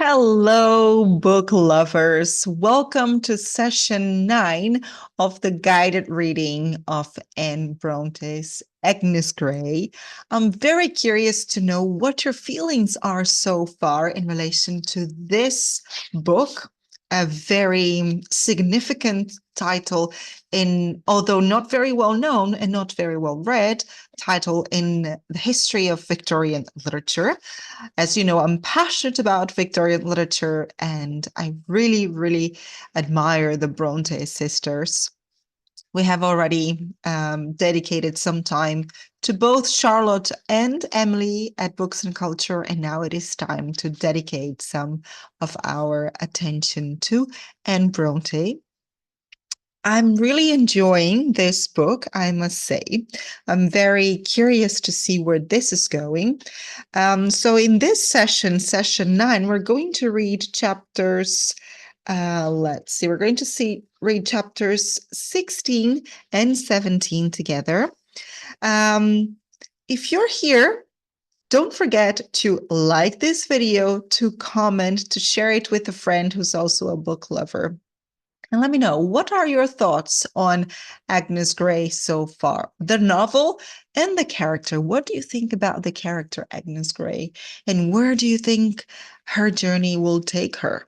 Hello, book lovers. Welcome to session 9 of the guided reading of Anne Brontë's Agnes Grey. I'm very curious to know what your feelings are so far in relation to this book, a very significant title although not very well known and not very well read, title in the history of Victorian literature. As you know, I'm passionate about Victorian literature, and I really, really admire the Bronte sisters. We have already dedicated some time to both Charlotte and Emily at Books and Culture, and now it is time to dedicate some of our attention to Anne Bronte. I'm really enjoying this book, I must say. I'm very curious to see where this is going. So in this session 9, we're going to read chapters, we're going to read chapters 16 and 17 together. If you're here, don't forget to like this video, to comment, to share it with a friend who's also a book lover. And let me know, what are your thoughts on Agnes Grey so far? The novel and the character. What do you think about the character Agnes Grey? And where do you think her journey will take her?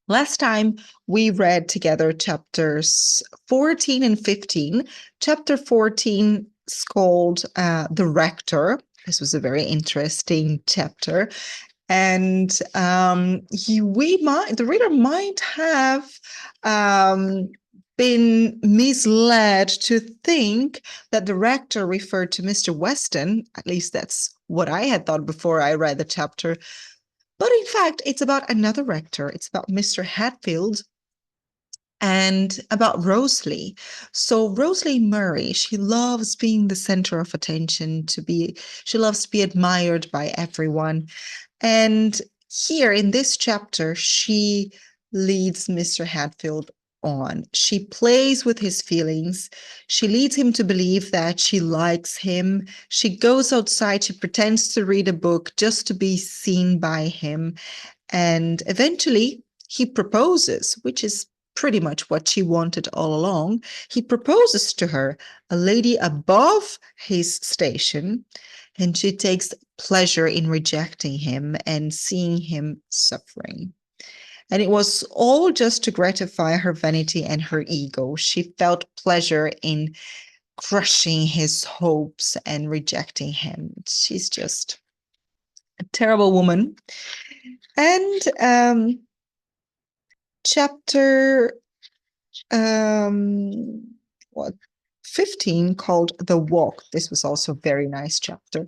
Last time we read together chapters 14 and 15. Chapter 14 is called The Rector. This was a very interesting chapter. And the reader might have been misled to think that the rector referred to Mr. Weston. At least that's what I had thought before I read the chapter. But in fact, it's about another rector. It's about Mr. Hatfield and about Rosalie. So Rosalie Murray, she loves being the center of attention, she loves to be admired by everyone. And here in this chapter, she leads Mr. Hatfield on. She plays with his feelings. She leads him to believe that she likes him. She goes outside, she pretends to read a book just to be seen by him. And eventually he proposes, which is pretty much what she wanted all along. He proposes to her, a lady above his station, and she takes pleasure in rejecting him and seeing him suffering. And it was all just to gratify her vanity and her ego. She felt pleasure in crushing his hopes and rejecting him. She's just a terrible woman. And chapter 15, called The Walk. This was also a very nice chapter.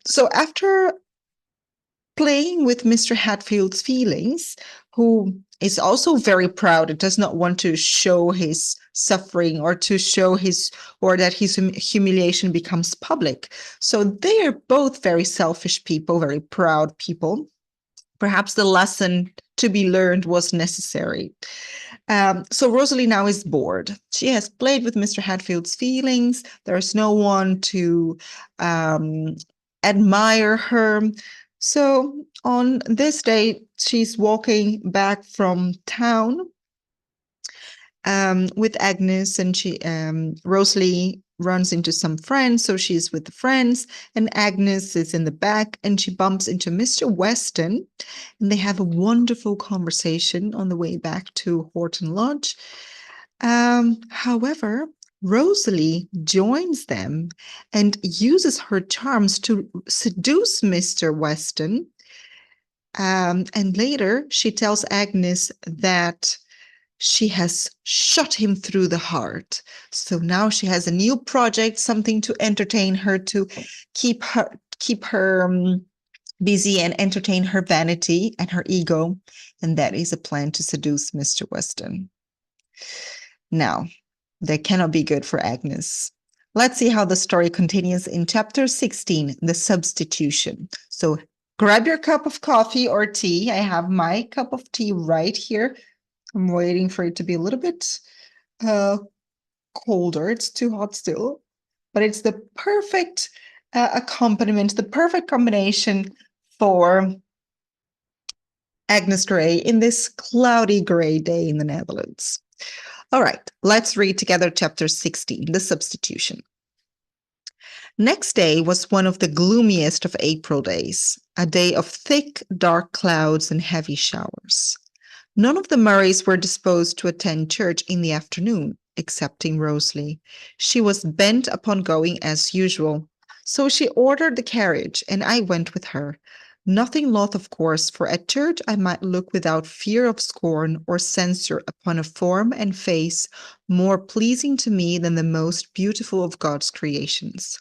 So after playing with Mr. Hatfield's feelings, who is also very proud and does not want to show his suffering or that his humiliation becomes public. So they are both very selfish people, very proud people. Perhaps the lesson to be learned was necessary. So Rosalie now is bored. She has played with Mr. Hatfield's feelings. There's no one to admire her. So on this day, she's walking back from town with Agnes, and Rosalie runs into some friends, so she's with the friends, and Agnes is in the back, and she bumps into Mr. Weston, and they have a wonderful conversation on the way back to Horton Lodge. However, Rosalie joins them and uses her charms to seduce Mr. Weston. And later, she tells Agnes that she has shot him through the heart. So now she has a new project, something to entertain her, to keep her busy and entertain her vanity and her ego. And that is a plan to seduce Mr. Weston. Now, that cannot be good for Agnes. Let's see how the story continues in chapter 16, The Substitution. So grab your cup of coffee or tea. I have my cup of tea right here. I'm waiting for it to be a little bit colder. It's too hot still, but it's the perfect accompaniment, the perfect combination for Agnes Grey in this cloudy grey day in the Netherlands. All right, let's read together chapter 16, The Substitution. Next day was one of the gloomiest of April days, a day of thick, dark clouds and heavy showers. None of the Murrays were disposed to attend church in the afternoon, excepting Rosalie. She was bent upon going as usual, so she ordered the carriage, and I went with her. Nothing loth, of course, for at church I might look without fear of scorn or censure upon a form and face more pleasing to me than the most beautiful of God's creations.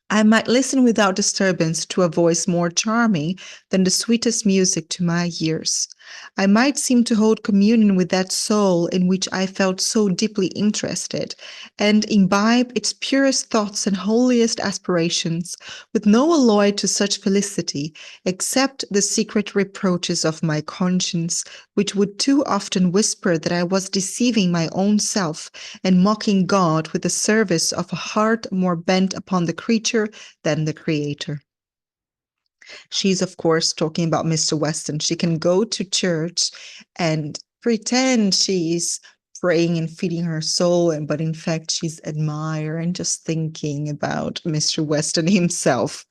I might listen without disturbance to a voice more charming than the sweetest music to my ears. I might seem to hold communion with that soul in which I felt so deeply interested, and imbibe its purest thoughts and holiest aspirations, with no alloy to such felicity, except the secret reproaches of my conscience, which would too often whisper that I was deceiving my own self, and mocking God with the service of a heart more bent upon the creature than the Creator. She's, of course, talking about Mr. Weston. She can go to church and pretend she's praying and feeding her soul, but in fact, she's admiring and just thinking about Mr. Weston himself,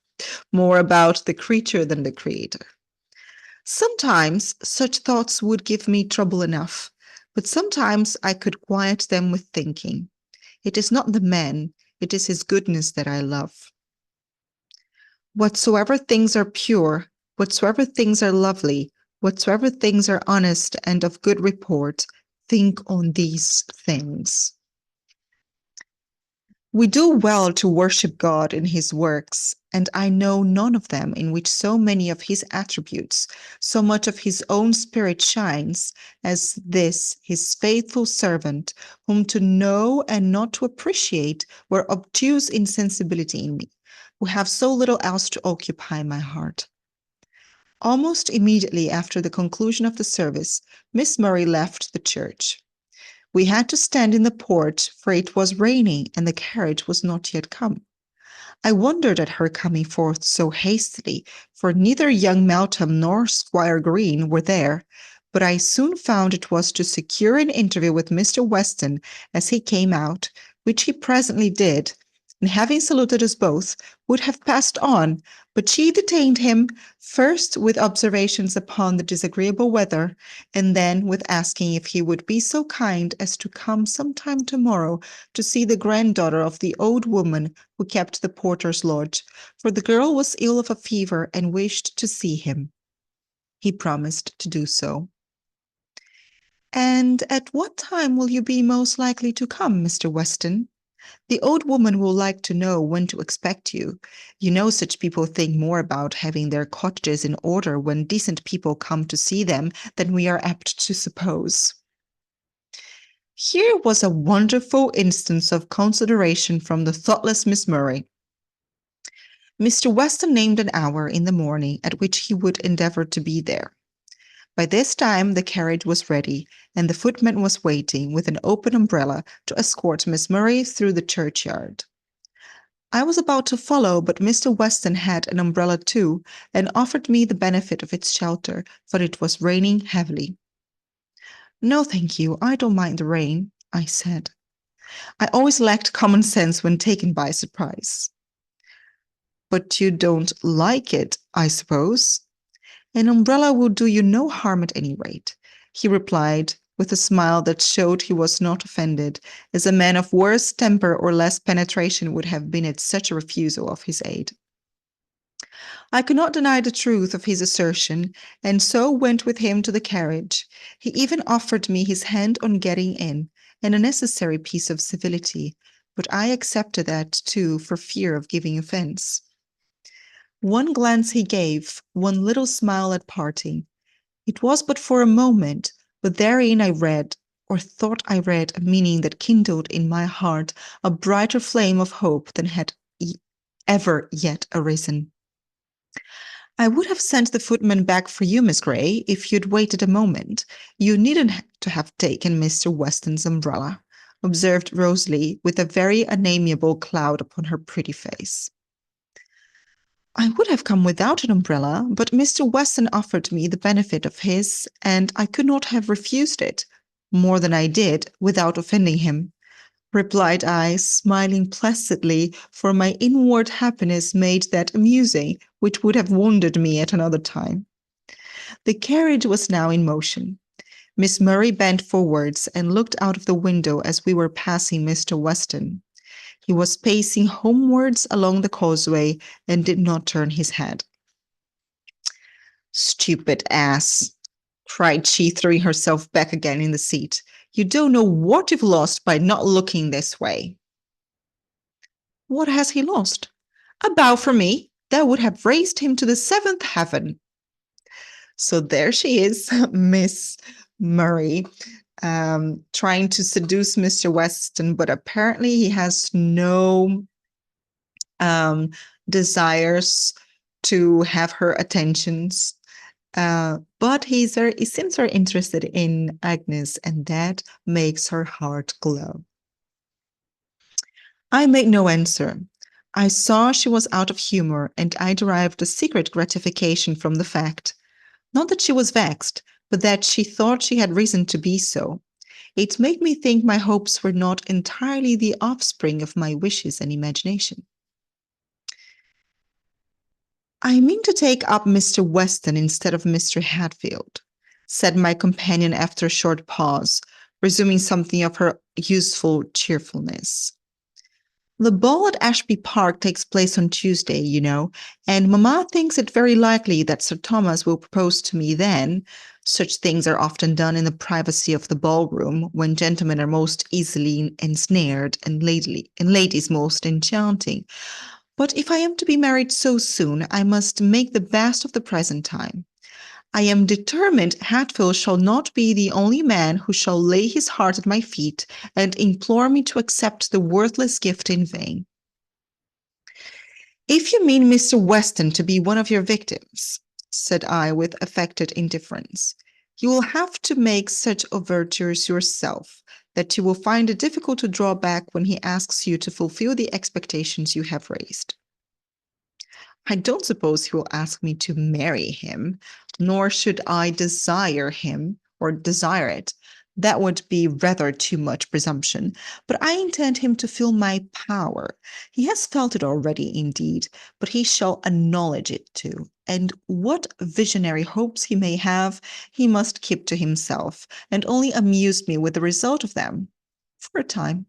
more about the creature than the Creator. Sometimes such thoughts would give me trouble enough, but sometimes I could quiet them with thinking. It is not the man, it is his goodness that I love. Whatsoever things are pure, whatsoever things are lovely, whatsoever things are honest and of good report, think on these things. We do well to worship God in his works, and I know none of them in which so many of his attributes, so much of his own spirit shines, as this his faithful servant, whom to know and not to appreciate were obtuse insensibility in me, who have so little else to occupy my heart. Almost immediately after the conclusion of the service, Miss Murray left the church. We had to stand in the porch, for it was raining and the carriage was not yet come. I wondered at her coming forth so hastily, for neither young Meltham nor Squire Green were there, but I soon found it was to secure an interview with Mr. Weston as he came out, which he presently did, and having saluted us both, would have passed on, but she detained him, first with observations upon the disagreeable weather, and then with asking if he would be so kind as to come some time tomorrow to see the granddaughter of the old woman who kept the porter's lodge, for the girl was ill of a fever and wished to see him. He promised to do so. "And at what time will you be most likely to come, Mr. Weston? The old woman will like to know when to expect you. You know such people think more about having their cottages in order when decent people come to see them than we are apt to suppose." Here was a wonderful instance of consideration from the thoughtless Miss Murray. Mr. Weston named an hour in the morning at which he would endeavour to be there. By this time the carriage was ready, and the footman was waiting with an open umbrella to escort Miss Murray through the churchyard. I was about to follow, but Mr. Weston had an umbrella too, and offered me the benefit of its shelter, for it was raining heavily. "No, thank you, I don't mind the rain," I said. I always lacked common sense when taken by surprise. "But you don't like it, I suppose?" "An umbrella will do you no harm at any rate," he replied, with a smile that showed he was not offended, as a man of worse temper or less penetration would have been at such a refusal of his aid. I could not deny the truth of his assertion, and so went with him to the carriage. He even offered me his hand on getting in, and a necessary piece of civility, but I accepted that too for fear of giving offence. One glance he gave, one little smile at parting. It was but for a moment, but therein I read, or thought I read, a meaning that kindled in my heart a brighter flame of hope than had ever yet arisen. "I would have sent the footman back for you, Miss Grey, if you'd waited a moment. You needn't to have taken Mr. Weston's umbrella," observed Rosalie, with a very unamiable cloud upon her pretty face. I would have come without an umbrella, but Mr. Weston offered me the benefit of his, and I could not have refused it, more than I did, without offending him, replied I, smiling placidly, for my inward happiness made that amusing which would have wounded me at another time. The carriage was now in motion. Miss Murray bent forwards and looked out of the window as we were passing Mr. Weston. He was pacing homewards along the causeway and did not turn his head. "Stupid ass!" cried she, throwing herself back again in the seat. "You don't know what you've lost by not looking this way." "What has he lost?" "A bow from me that would have raised him to the seventh heaven." So there she is, Miss Murray, trying to seduce Mr. Weston, but apparently he has no desires to have her attentions. But he seems very interested in Agnes, and that makes her heart glow. I made no answer. I saw she was out of humor, and I derived a secret gratification from the fact. Not that she was vexed, but that she thought she had reason to be so. It made me think my hopes were not entirely the offspring of my wishes and imagination. "I mean to take up Mr. Weston instead of Mr. Hatfield," said my companion after a short pause, resuming something of her useful cheerfulness. "The ball at Ashby Park takes place on Tuesday, you know, and mamma thinks it very likely that Sir Thomas will propose to me then. Such things are often done in the privacy of the ballroom, when gentlemen are most easily ensnared and ladies most enchanting. But if I am to be married so soon, I must make the best of the present time. I am determined Hatfield shall not be the only man who shall lay his heart at my feet and implore me to accept the worthless gift in vain." "If you mean Mr. Weston to be one of your victims," said I with affected indifference, "you will have to make such overtures yourself that you will find it difficult to draw back when he asks you to fulfill the expectations you have raised." "I don't suppose he will ask me to marry him, nor should I desire him or desire it. That would be rather too much presumption. But I intend him to feel my power. He has felt it already, indeed, but he shall acknowledge it too. And what visionary hopes he may have, he must keep to himself, and only amuse me with the result of them, for a time."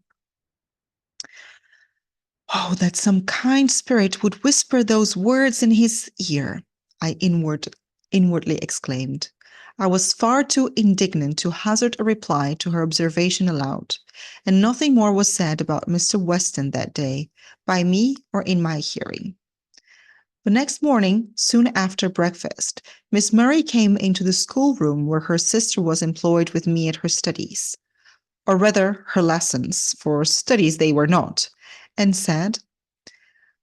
"Oh, that some kind spirit would whisper those words in his ear!" I inwardly exclaimed. I was far too indignant to hazard a reply to her observation aloud, and nothing more was said about Mr. Weston that day, by me or in my hearing. The next morning, soon after breakfast, Miss Murray came into the schoolroom where her sister was employed with me at her studies, or rather her lessons, for studies they were not, and said,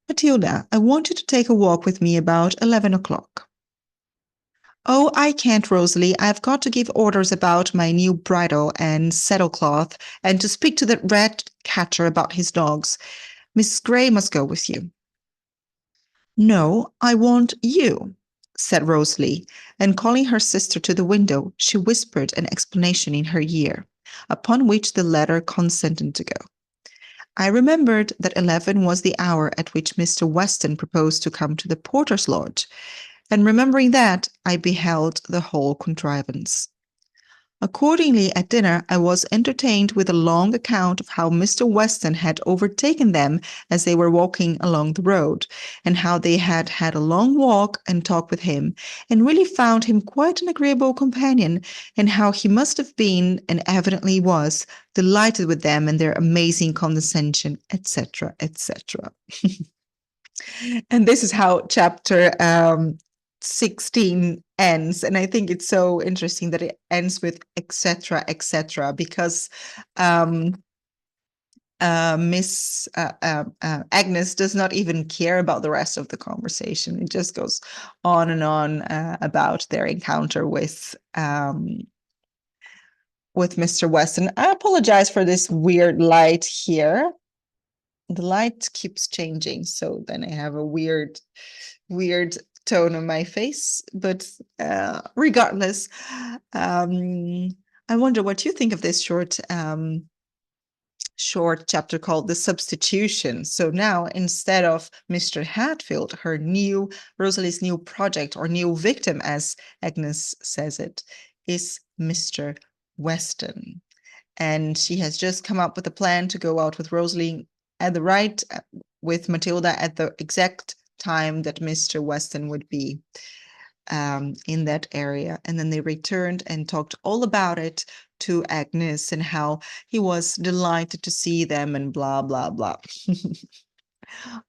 "Matilda, I want you to take a walk with me about 11 o'clock." "Oh, I can't, Rosalie. I've got to give orders about my new bridle and saddlecloth, and to speak to that red catcher about his dogs. Miss Grey must go with you." "No, I want you," said Rosalie, and calling her sister to the window, she whispered an explanation in her ear, upon which the latter consented to go. I remembered that 11 was the hour at which Mr. Weston proposed to come to the porter's lodge, and remembering that, I beheld the whole contrivance. Accordingly, at dinner, I was entertained with a long account of how Mr. Weston had overtaken them as they were walking along the road, and how they had had a long walk and talk with him, and really found him quite an agreeable companion, and how he must have been, and evidently was, delighted with them and their amazing condescension, etc., etc. And this is how chapter 16 ends, and I think it's so interesting that it ends with etc., etc., because Miss Agnes does not even care about the rest of the conversation. It just goes on and on about their encounter with Mr. Weston. I apologize for this weird light here. The light keeps changing, so then I have a weird weird tone on my face, but regardless, I wonder what you think of this short chapter called The Substitution. So now, instead of Mr. Hatfield, Rosalie's new project or new victim, as Agnes says it, is Mr. Weston. And she has just come up with a plan to go out with Rosalie with Matilda at the exact time that Mr. Weston would be in that area. And then they returned and talked all about it to Agnes and how he was delighted to see them and blah, blah, blah.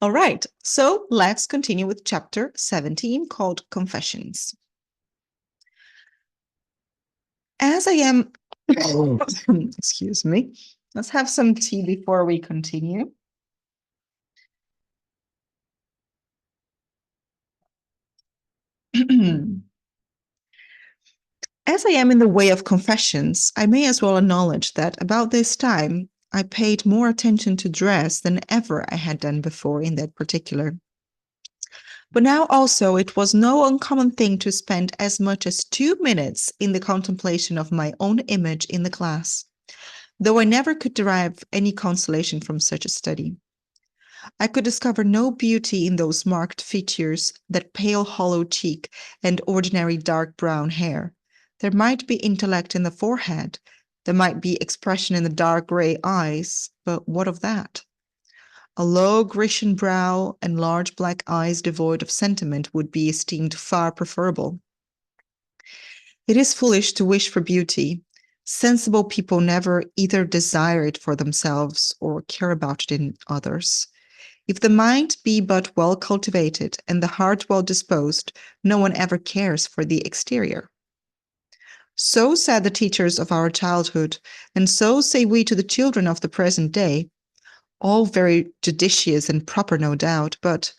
All right, so let's continue with chapter 17 called Confessions. As I am, excuse me, let's have some tea before we continue. As I am in the way of confessions, I may as well acknowledge that about this time, I paid more attention to dress than ever I had done before in that particular. But now also it was no uncommon thing to spend as much as 2 minutes in the contemplation of my own image in the glass, though I never could derive any consolation from such a study. I could discover no beauty in those marked features, that pale hollow cheek, and ordinary dark brown hair. There might be intellect in the forehead, there might be expression in the dark grey eyes, but what of that? A low Grecian brow and large black eyes devoid of sentiment would be esteemed far preferable. It is foolish to wish for beauty. Sensible people never either desire it for themselves or care about it in others. If the mind be but well cultivated and the heart well disposed, no one ever cares for the exterior. So said the teachers of our childhood, and so say we to the children of the present day, all very judicious and proper, no doubt, but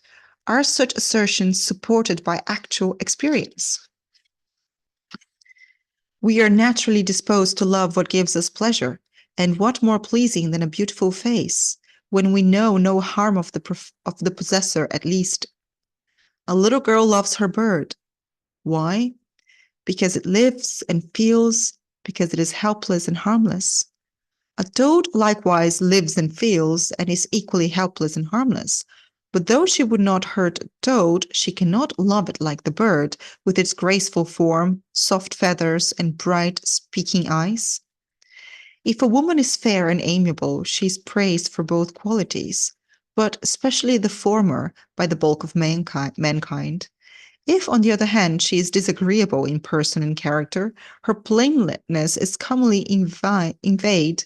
are such assertions supported by actual experience? We are naturally disposed to love what gives us pleasure, and what more pleasing than a beautiful face, when we know no harm of the possessor at least. A little girl loves her bird. Why? Because it lives and feels, because it is helpless and harmless. A toad likewise lives and feels, and is equally helpless and harmless. But though she would not hurt a toad, she cannot love it like the bird, with its graceful form, soft feathers, and bright, speaking eyes. If a woman is fair and amiable, she is praised for both qualities, but especially the former by the bulk of mankind. If, on the other hand, she is disagreeable in person and character, her plainness is commonly inveighed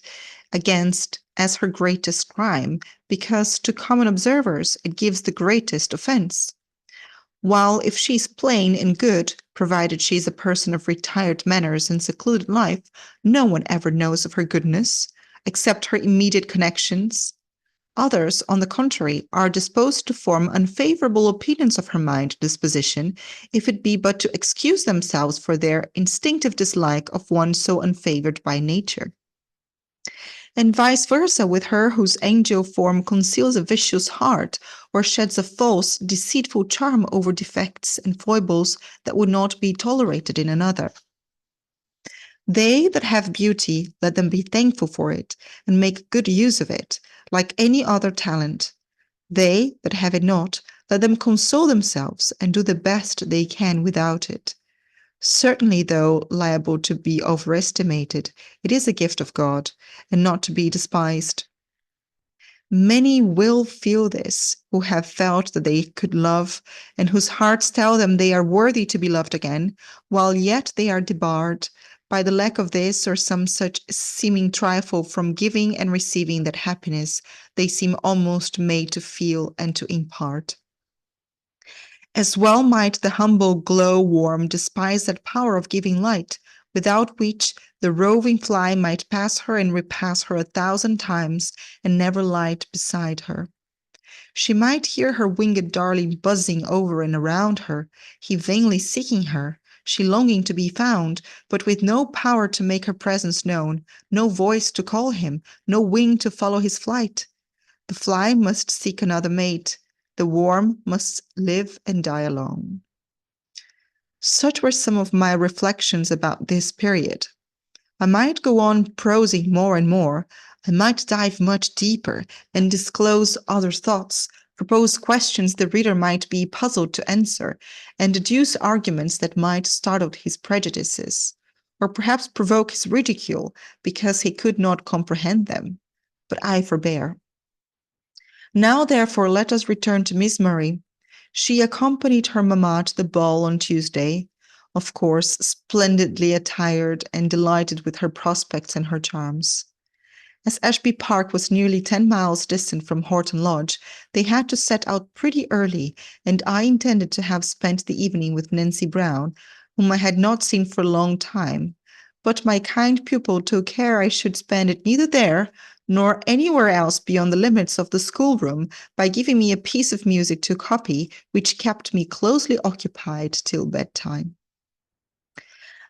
against as her greatest crime, because to common observers it gives the greatest offense. While if she is plain and good, provided she is a person of retired manners and secluded life, no one ever knows of her goodness, except her immediate connections. Others, on the contrary, are disposed to form unfavorable opinions of her mind disposition, if it be but to excuse themselves for their instinctive dislike of one so unfavored by nature. And vice versa with her whose angel form conceals a vicious heart, or sheds a false, deceitful charm over defects and foibles that would not be tolerated in another. They that have beauty, let them be thankful for it, and make good use of it, like any other talent. They that have it not, let them console themselves, and do the best they can without it. Certainly, though liable to be overestimated, it is a gift of God, and not to be despised. Many will feel this, who have felt that they could love, and whose hearts tell them they are worthy to be loved again, while yet they are debarred, by the lack of this or some such seeming trifle, from giving and receiving that happiness they seem almost made to feel and to impart. As well might the humble glow-worm despise that power of giving light, without which the roving fly might pass her and repass her 1,000 times, and never light beside her. She might hear her winged darling buzzing over and around her, he vainly seeking her, she longing to be found, but with no power to make her presence known, no voice to call him, no wing to follow his flight. The fly must seek another mate. the warm must live and die alone. Such were some of my reflections about this period. I might go on prosing more and more. I might dive much deeper and disclose other thoughts, propose questions the reader might be puzzled to answer, and deduce arguments that might startle his prejudices, or perhaps provoke his ridicule because he could not comprehend them. But I forbear. Now, therefore, let us return to Miss Murray. She accompanied her mamma to the ball on Tuesday, of course, splendidly attired and delighted with her prospects and her charms. As Ashby Park was nearly 10 miles distant from Horton Lodge, they had to set out pretty early, and I intended to have spent the evening with Nancy Brown, whom I had not seen for a long time. But my kind pupil took care I should spend it neither there nor anywhere else beyond the limits of the schoolroom by giving me a piece of music to copy, which kept me closely occupied till bedtime.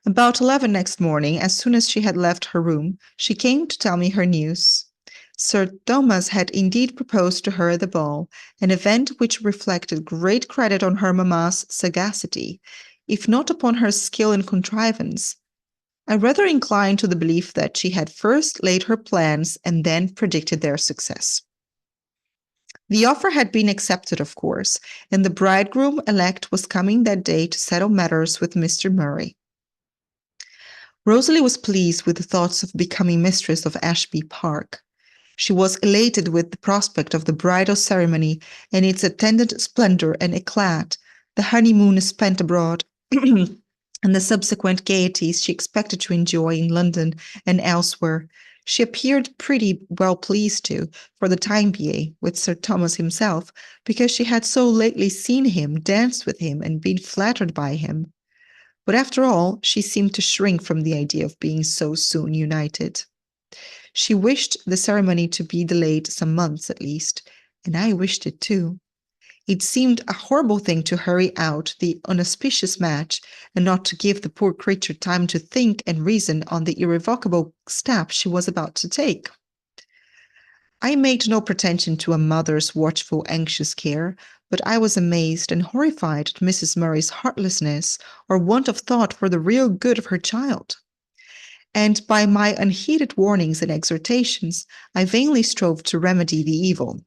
About 11 next morning, as soon as she had left her room, she came to tell me her news. Sir Thomas had indeed proposed to her at the ball, an event which reflected great credit on her mamma's sagacity, if not upon her skill in contrivance. I rather incline to the belief that she had first laid her plans and then predicted their success. The offer had been accepted, of course, and the bridegroom-elect was coming that day to settle matters with Mr. Murray. Rosalie was pleased with the thoughts of becoming mistress of Ashby Park. She was elated with the prospect of the bridal ceremony and its attendant splendor and eclat, the honeymoon spent abroad, and the subsequent gaieties she expected to enjoy in London and elsewhere. She appeared pretty well pleased too, for the time being, with Sir Thomas himself, because she had so lately seen him, danced with him, and been flattered by him. But after all, she seemed to shrink from the idea of being so soon united. She wished the ceremony to be delayed some months at least, and I wished it too. It seemed a horrible thing to hurry out the unauspicious match and not to give the poor creature time to think and reason on the irrevocable step she was about to take. I made no pretension to a mother's watchful, anxious care, but I was amazed and horrified at Mrs. Murray's heartlessness or want of thought for the real good of her child. And by my unheeded warnings and exhortations, I vainly strove to remedy the evil.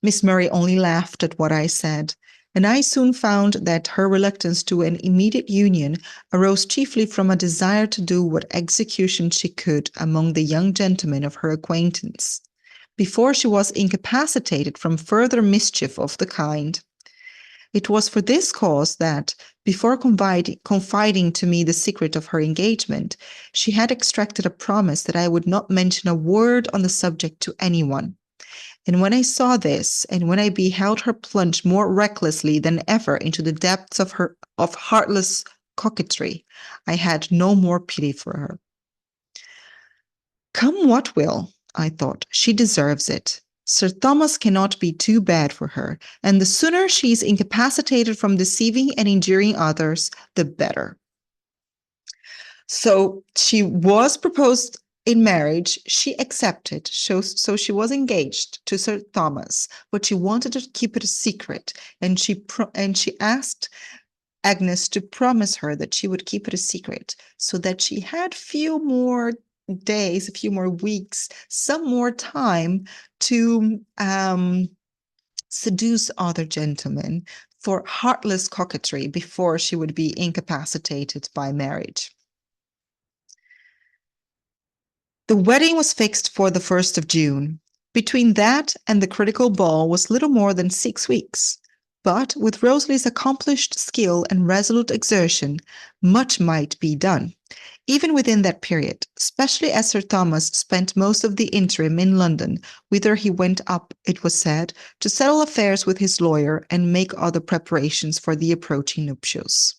Miss Murray only laughed at what I said, and I soon found that her reluctance to an immediate union arose chiefly from a desire to do what execution she could among the young gentlemen of her acquaintance, before she was incapacitated from further mischief of the kind. It was for this cause that, before confiding to me the secret of her engagement, she had extracted a promise that I would not mention a word on the subject to anyone. And when I saw this, and when I beheld her plunge more recklessly than ever into the depths of heartless coquetry, I had no more pity for her. Come what will, I thought, she deserves it. Sir Thomas cannot be too bad for her, and the sooner she is incapacitated from deceiving and injuring others, the better. So she was proposed in marriage, she accepted, so she was engaged to Sir Thomas, but she wanted to keep it a secret, and she asked Agnes to promise her that she would keep it a secret, so that she had few more days, a few more weeks, some more time to seduce other gentlemen for heartless coquetry before she would be incapacitated by marriage. The wedding was fixed for the 1st of June. Between that and the critical ball was little more than 6 weeks. But with Rosalie's accomplished skill and resolute exertion, much might be done, even within that period, especially as Sir Thomas spent most of the interim in London, whither he went up, it was said, to settle affairs with his lawyer and make other preparations for the approaching nuptials.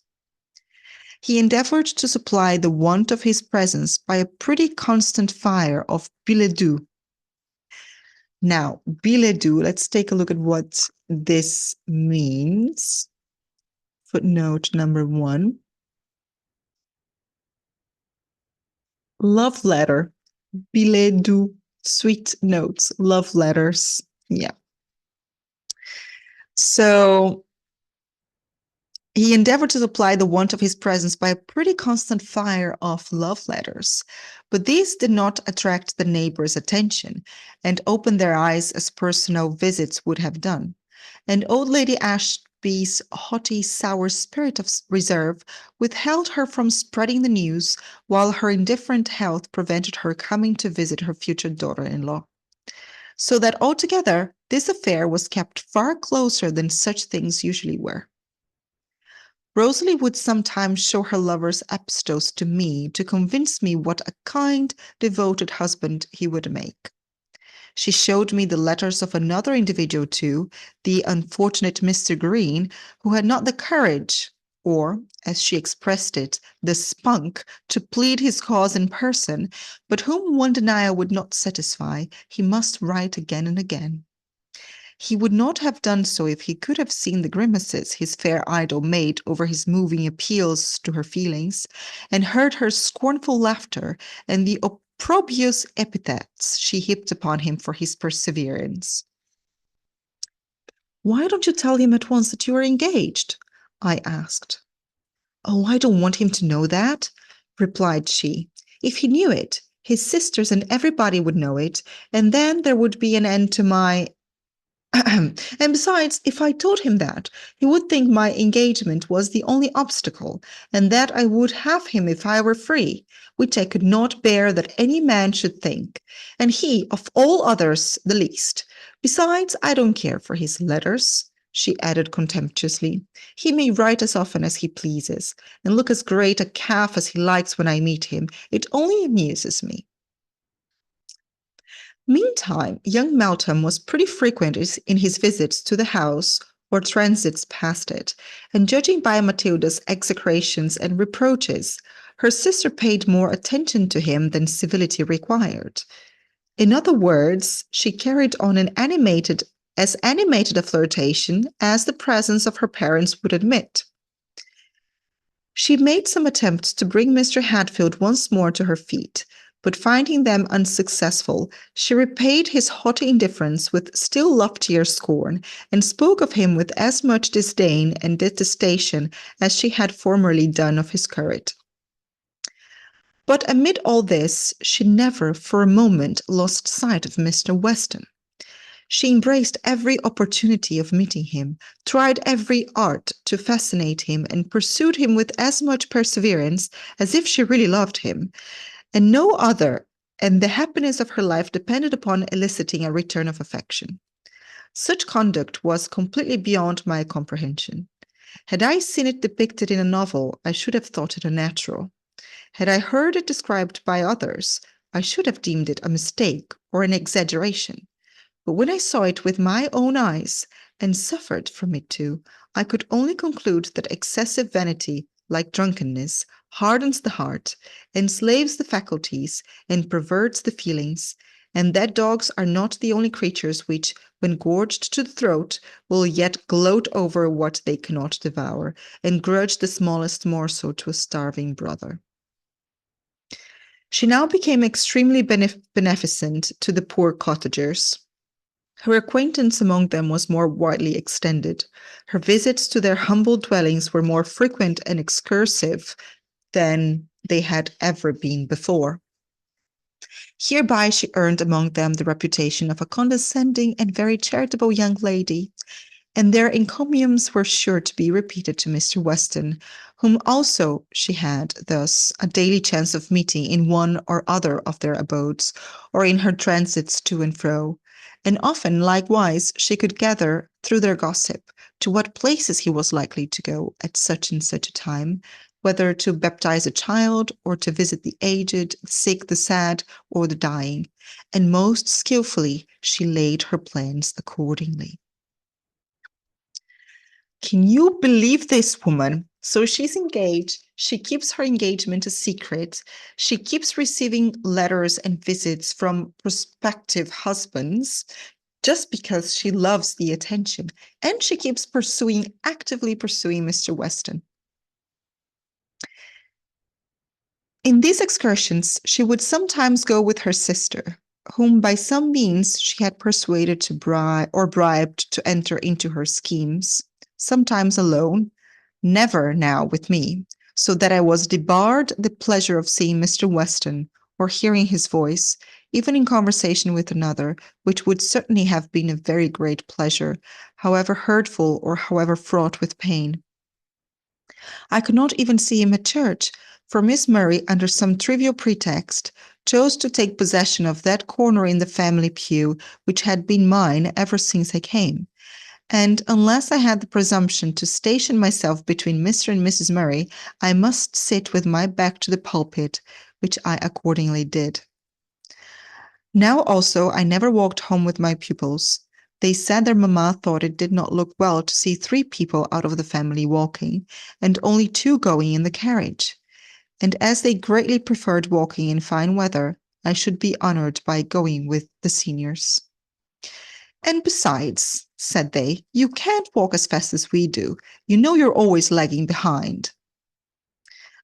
He endeavored to supply the want of his presence by a pretty constant fire of billets doux. Now, billets doux, let's take a look at what this means. Footnote number 1. Love letter, billets doux, sweet notes, love letters. Yeah. So he endeavored to supply the want of his presence by a pretty constant fire of love letters. But these did not attract the neighbors' attention and open their eyes as personal visits would have done. And old Lady Ashby's haughty, sour spirit of reserve withheld her from spreading the news, while her indifferent health prevented her coming to visit her future daughter-in-law. So that altogether, this affair was kept far closer than such things usually were. Rosalie would sometimes show her lover's epistles to me to convince me what a kind, devoted husband he would make. She showed me the letters of another individual too, the unfortunate Mr. Green, who had not the courage, or, as she expressed it, the spunk, to plead his cause in person, but whom one denial would not satisfy, he must write again and again. He would not have done so if he could have seen the grimaces his fair idol made over his moving appeals to her feelings, and heard her scornful laughter and the opprobrious epithets she heaped upon him for his perseverance. "Why don't you tell him at once that you are engaged?" I asked. "Oh, I don't want him to know that," replied she. "If he knew it, his sisters and everybody would know it, and then there would be an end to my and besides, if I told him that, he would think my engagement was the only obstacle, and that I would have him if I were free, which I could not bear that any man should think, and he of all others the least. Besides, I don't care for his letters," she added contemptuously. "He may write as often as he pleases, and look as great a calf as he likes when I meet him. It only amuses me." Meantime, young Meltham was pretty frequent in his visits to the house or transits past it, and judging by Matilda's execrations and reproaches, her sister paid more attention to him than civility required. In other words, she carried on as animated a flirtation as the presence of her parents would admit. She made some attempts to bring Mr. Hatfield once more to her feet, but finding them unsuccessful, she repaid his haughty indifference with still loftier scorn, and spoke of him with as much disdain and detestation as she had formerly done of his courage. But amid all this, she never for a moment lost sight of Mr. Weston. She embraced every opportunity of meeting him, tried every art to fascinate him, and pursued him with as much perseverance as if she really loved him, and no other, and the happiness of her life depended upon eliciting a return of affection. Such conduct was completely beyond my comprehension. Had I seen it depicted in a novel, I should have thought it unnatural. Had I heard it described by others, I should have deemed it a mistake or an exaggeration. But when I saw it with my own eyes, and suffered from it too, I could only conclude that excessive vanity, like drunkenness, hardens the heart, enslaves the faculties, and perverts the feelings, and that dogs are not the only creatures which, when gorged to the throat, will yet gloat over what they cannot devour, and grudge the smallest morsel to a starving brother. She now became extremely beneficent to the poor cottagers. Her acquaintance among them was more widely extended. Her visits to their humble dwellings were more frequent and excursive than they had ever been before. Hereby she earned among them the reputation of a condescending and very charitable young lady, and their encomiums were sure to be repeated to Mr. Weston, whom also she had thus a daily chance of meeting in one or other of their abodes, or in her transits to and fro. And often, likewise, she could gather, through their gossip, to what places he was likely to go at such and such a time, whether to baptize a child, or to visit the aged, the sick, the sad, or the dying, and most skillfully she laid her plans accordingly. Can you believe this woman? So she's engaged. She keeps her engagement a secret. She keeps receiving letters and visits from prospective husbands just because she loves the attention. And she keeps actively pursuing Mr. Weston. In these excursions, she would sometimes go with her sister, whom by some means she had persuaded to bribed to enter into her schemes, sometimes alone, never now with me, so that I was debarred the pleasure of seeing Mr. Weston or hearing his voice, even in conversation with another, which would certainly have been a very great pleasure, however hurtful or however fraught with pain. I could not even see him at church, for Miss Murray, under some trivial pretext, chose to take possession of that corner in the family pew which had been mine ever since I came, and unless I had the presumption to station myself between Mr. and Mrs. Murray, I must sit with my back to the pulpit, which I accordingly did. Now also I never walked home with my pupils. They said their mamma thought it did not look well to see 3 people out of the family walking, and only 2 going in the carriage. And as they greatly preferred walking in fine weather, I should be honoured by going with the seniors. And besides, said they, you can't walk as fast as we do. You know you're always lagging behind.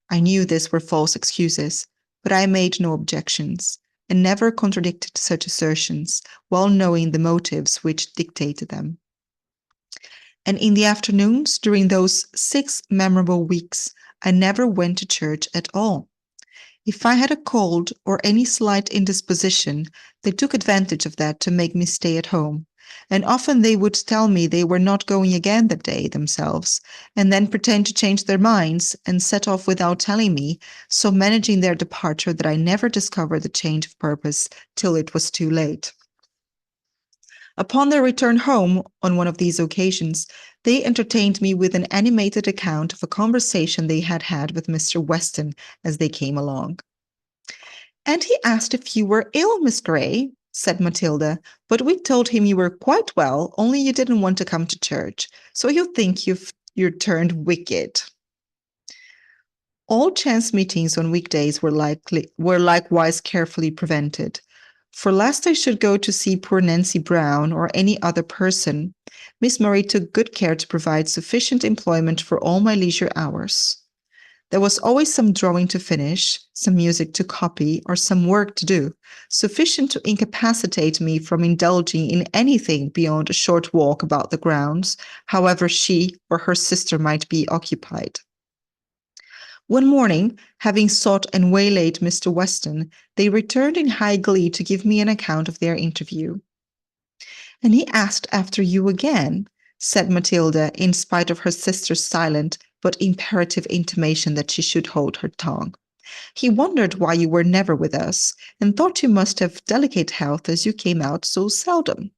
I knew these were false excuses, but I made no objections, and never contradicted such assertions, well knowing the motives which dictated them. And in the afternoons, during those 6 memorable weeks, I never went to church at all. If I had a cold or any slight indisposition, they took advantage of that to make me stay at home, and often they would tell me they were not going again that day themselves, and then pretend to change their minds and set off without telling me, so managing their departure that I never discovered the change of purpose till it was too late. Upon their return home, on one of these occasions, they entertained me with an animated account of a conversation they had had with Mr. Weston as they came along. And he asked if you were ill, Miss Grey, said Matilda, but we told him you were quite well, only you didn't want to come to church, so he'll think you're turned wicked. All chance meetings on weekdays were likewise carefully prevented. For lest I should go to see poor Nancy Brown or any other person, Miss Murray took good care to provide sufficient employment for all my leisure hours. There was always some drawing to finish, some music to copy, or some work to do, sufficient to incapacitate me from indulging in anything beyond a short walk about the grounds, however she or her sister might be occupied. One morning, having sought and waylaid Mr. Weston, they returned in high glee to give me an account of their interview. And he asked after you again, said Matilda, in spite of her sister's silent but imperative intimation that she should hold her tongue. He wondered why you were never with us, and thought you must have delicate health as you came out so seldom.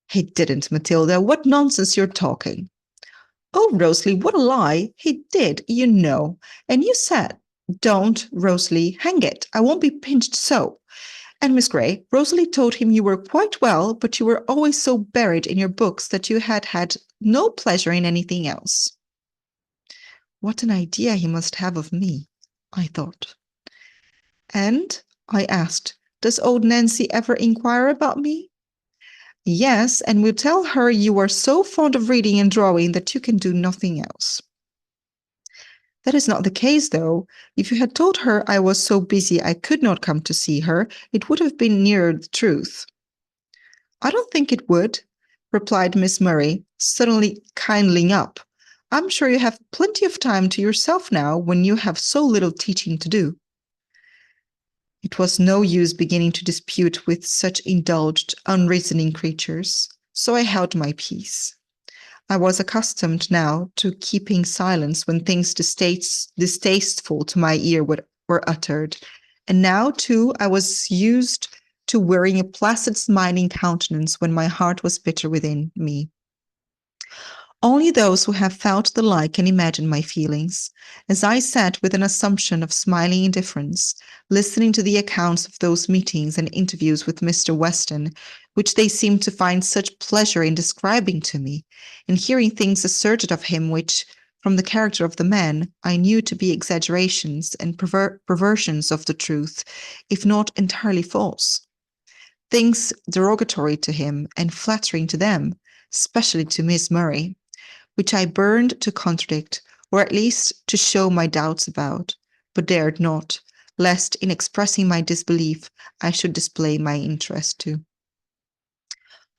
He didn't, Matilda. What nonsense you're talking. Oh, Rosalie, what a lie. He did, you know. And you said, don't, Rosalie, hang it. I won't be pinched so. And Miss Grey, Rosalie told him you were quite well, but you were always so buried in your books that you had had no pleasure in anything else. What an idea he must have of me, I thought. And, I asked, does old Nancy ever inquire about me? Yes, and we'll tell her you are so fond of reading and drawing that you can do nothing else. That is not the case, though. If you had told her I was so busy I could not come to see her, it would have been nearer the truth. I don't think it would, replied Miss Murray, suddenly kindling up. I'm sure you have plenty of time to yourself now when you have so little teaching to do. It was no use beginning to dispute with such indulged, unreasoning creatures, so I held my peace. I was accustomed now to keeping silence when things distasteful to my ear were uttered, and now, too, I was used to wearing a placid, smiling countenance when my heart was bitter within me. Only those who have felt the like can imagine my feelings, as I sat with an assumption of smiling indifference, listening to the accounts of those meetings and interviews with Mr. Weston, which they seemed to find such pleasure in describing to me, and hearing things asserted of him which, from the character of the man, I knew to be exaggerations and perversions of the truth, if not entirely false. Things derogatory to him and flattering to them, especially to Miss Murray, which I burned to contradict, or at least to show my doubts about, but dared not, lest in expressing my disbelief I should display my interest too.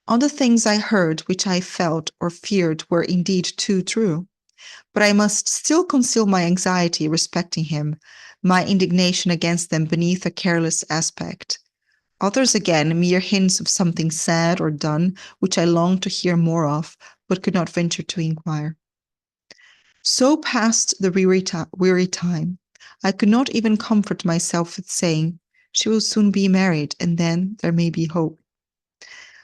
All the things I heard which I felt or feared were indeed too true, but I must still conceal my anxiety respecting him, my indignation against them beneath a careless aspect. Others again, mere hints of something said or done which I longed to hear more of, but could not venture to inquire. So passed the weary time. I could not even comfort myself with saying, "She will soon be married, and then there may be hope."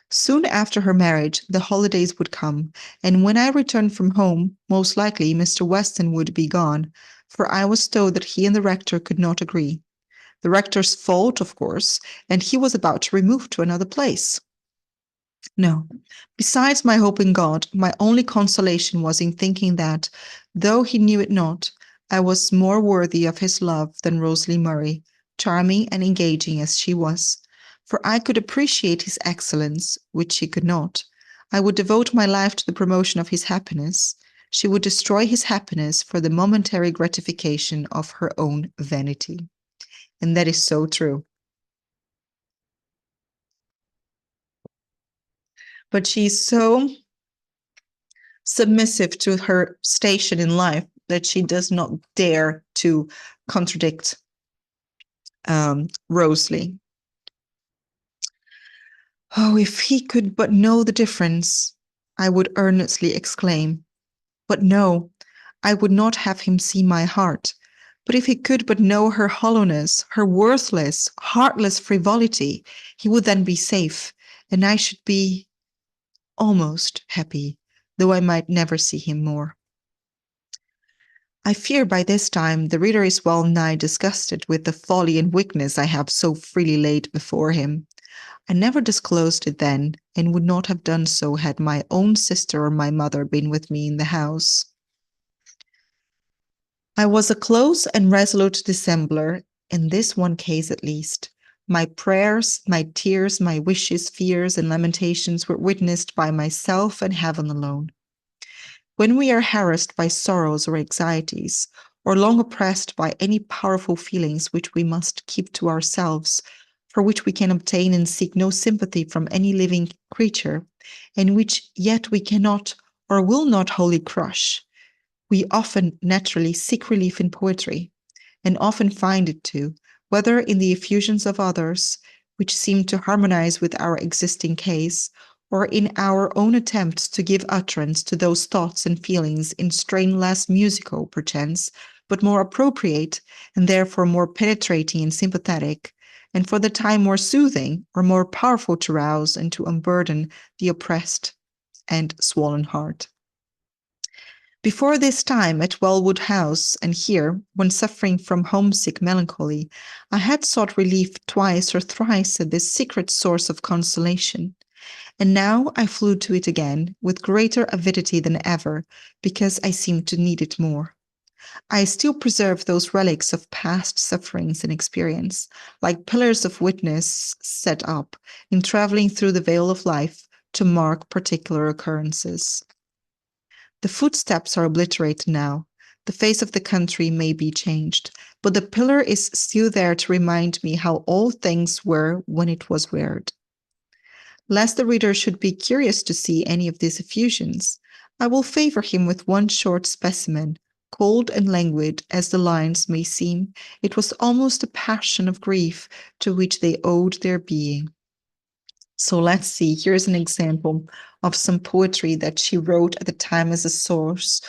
Soon after her marriage, the holidays would come, and when I returned from home, most likely Mr. Weston would be gone, for I was told that he and the rector could not agree. The rector's fault, of course, and he was about to remove to another place. No. Besides my hope in God, my only consolation was in thinking that, though he knew it not, I was more worthy of his love than Rosalie Murray, charming and engaging as she was. For I could appreciate his excellence, which she could not. I would devote my life to the promotion of his happiness. She would destroy his happiness for the momentary gratification of her own vanity. And that is so true. But she's so submissive to her station in life that she does not dare to contradict Rosalie. "Oh, if he could but know the difference," I would earnestly exclaim. But no, I would not have him see my heart. But if he could but know her hollowness, her worthless, heartless frivolity, he would then be safe, and I should be almost happy, though I might never see him more. I fear by this time the reader is well nigh disgusted with the folly and weakness I have so freely laid before him. I never disclosed it then, and would not have done so had my own sister or my mother been with me in the house. I was a close and resolute dissembler, in this one case at least. My prayers, my tears, my wishes, fears, and lamentations were witnessed by myself and heaven alone. When we are harassed by sorrows or anxieties, or long oppressed by any powerful feelings which we must keep to ourselves, for which we can obtain and seek no sympathy from any living creature, and which yet we cannot or will not wholly crush, we often naturally seek relief in poetry, and often find it too, whether in the effusions of others, which seem to harmonize with our existing case, or in our own attempts to give utterance to those thoughts and feelings in strain less musical, perchance, but more appropriate, and therefore more penetrating and sympathetic, and for the time more soothing or more powerful to rouse and to unburden the oppressed and swollen heart. Before this time at Wellwood House, and here, when suffering from homesick melancholy, I had sought relief twice or thrice at this secret source of consolation. And now I flew to it again with greater avidity than ever, because I seemed to need it more. I still preserve those relics of past sufferings and experience, like pillars of witness set up in traveling through the vale of life to mark particular occurrences. The footsteps are obliterated now. The face of the country may be changed, but the pillar is still there to remind me how all things were when it was reared. Lest the reader should be curious to see any of these effusions, I will favor him with one short specimen. Cold and languid as the lines may seem, it was almost a passion of grief to which they owed their being. So let's see, here's an example of some poetry that she wrote at the time as a source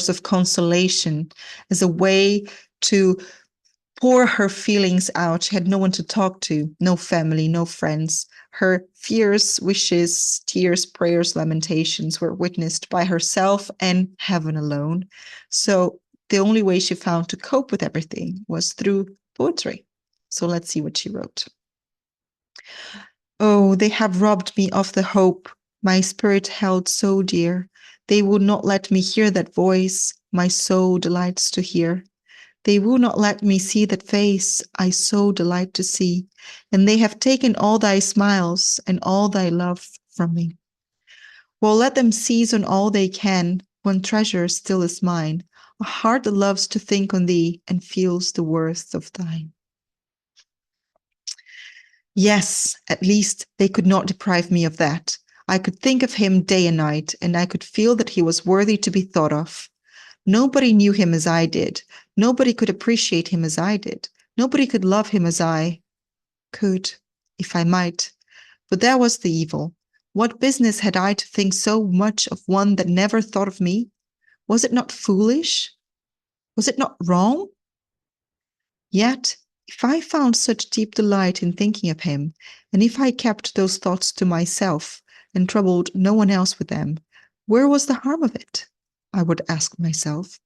of consolation, as a way to pour her feelings out. She had no one to talk to, no family, no friends. Her fears, wishes, tears, prayers, lamentations were witnessed by herself and heaven alone. So the only way she found to cope with everything was through poetry. So let's see what she wrote. "Oh, they have robbed me of the hope my spirit held so dear. They would not let me hear that voice my soul delights to hear. They will not let me see that face I so delight to see, and they have taken all thy smiles and all thy love from me. Well, let them seize on all they can, one treasure still is mine, a heart that loves to think on thee and feels the worth of thine." Yes, at least they could not deprive me of that. I could think of him day and night, and I could feel that he was worthy to be thought of. Nobody knew him as I did. Nobody could appreciate him as I did. Nobody could love him as I could, if I might. But there was the evil. What business had I to think so much of one that never thought of me? Was it not foolish? Was it not wrong? Yet, if I found such deep delight in thinking of him, and if I kept those thoughts to myself and troubled no one else with them, where was the harm of it? I would ask myself.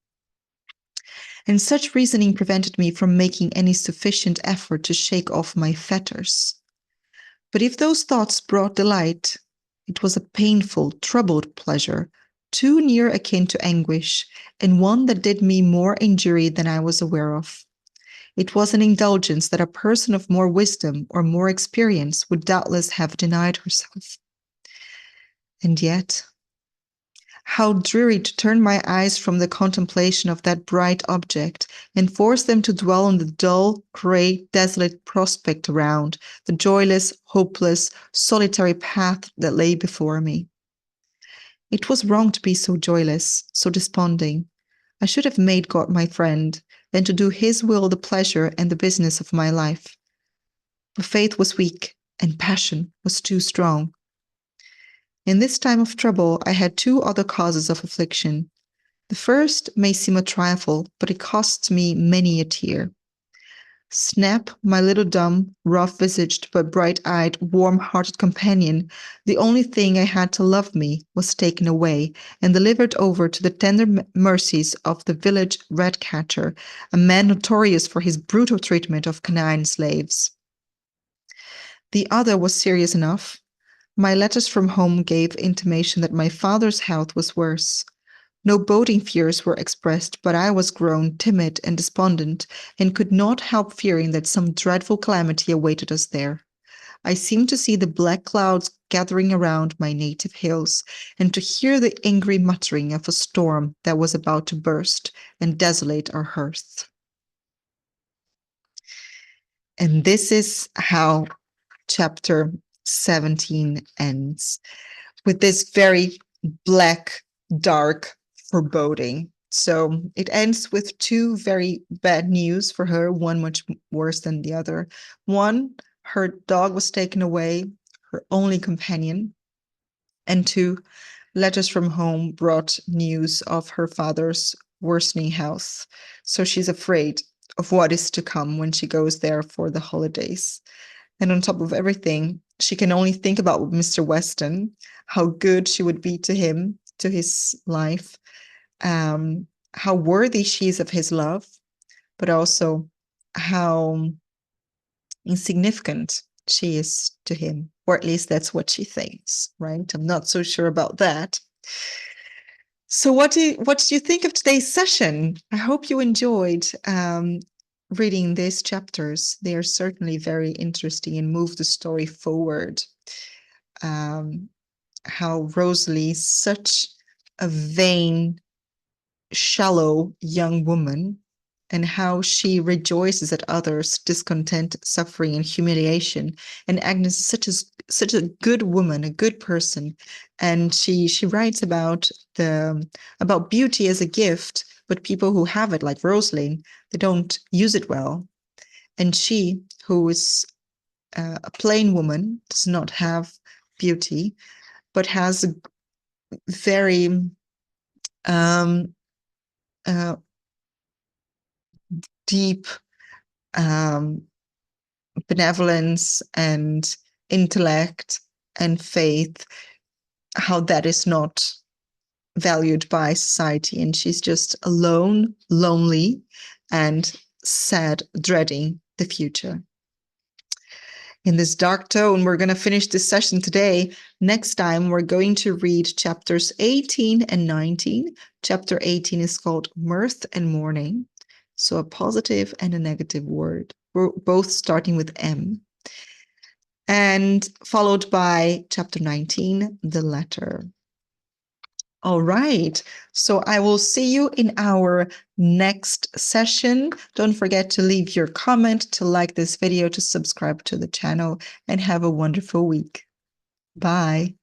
And such reasoning prevented me from making any sufficient effort to shake off my fetters. But if those thoughts brought delight, it was a painful, troubled pleasure, too near akin to anguish, and one that did me more injury than I was aware of. It was an indulgence that a person of more wisdom or more experience would doubtless have denied herself. And yet, how dreary to turn my eyes from the contemplation of that bright object and force them to dwell on the dull, grey, desolate prospect around, the joyless, hopeless, solitary path that lay before me. It was wrong to be so joyless, so desponding. I should have made God my friend, than to do his will the pleasure and the business of my life. But faith was weak, and passion was too strong. In this time of trouble, I had two other causes of affliction. The first may seem a trifle, but it costs me many a tear. Snap, my little dumb, rough-visaged, but bright-eyed, warm-hearted companion, the only thing I had to love me, was taken away and delivered over to the tender mercies of the village rat-catcher, a man notorious for his brutal treatment of canine slaves. The other was serious enough. My letters from home gave intimation that my father's health was worse. No boding fears were expressed, but I was grown timid and despondent, and could not help fearing that some dreadful calamity awaited us there. I seemed to see the black clouds gathering around my native hills, and to hear the angry muttering of a storm that was about to burst and desolate our hearth. And this is how chapter 17 ends, with this very black, dark foreboding. So it ends with two very bad news for her, one much worse than the other. One, her dog was taken away, her only companion. And two, letters from home brought news of her father's worsening health. So she's afraid of what is to come when she goes there for the holidays. And on top of everything, she can only think about Mr. Weston, how good she would be to him, to his life, how worthy she is of his love, but also how insignificant she is to him, or at least that's what she thinks, right? I'm not so sure about that. So what did you think of today's session? I hope you enjoyed reading these chapters. They are certainly very interesting and move the story forward. How Rosalie, such a vain, shallow young woman, and how she rejoices at others' discontent, suffering, and humiliation. And Agnes is such a good woman, a good person, and she writes about beauty as a gift, but people who have it, like Rosalie, they don't use it well. And she, who is a plain woman, does not have beauty, but has a very deep benevolence and intellect and faith, how that is not valued by society. And she's just alone, lonely, and sad, dreading the future. In this dark tone, we're going to finish this session today. Next time, we're going to read chapters 18 and 19. Chapter 18 is called Mirth and Mourning. So a positive and a negative word. We're both starting with M. And followed by chapter 19, the letter. All right. So I will see you in our next session. Don't forget to leave your comment, to like this video, to subscribe to the channel, and have a wonderful week. Bye.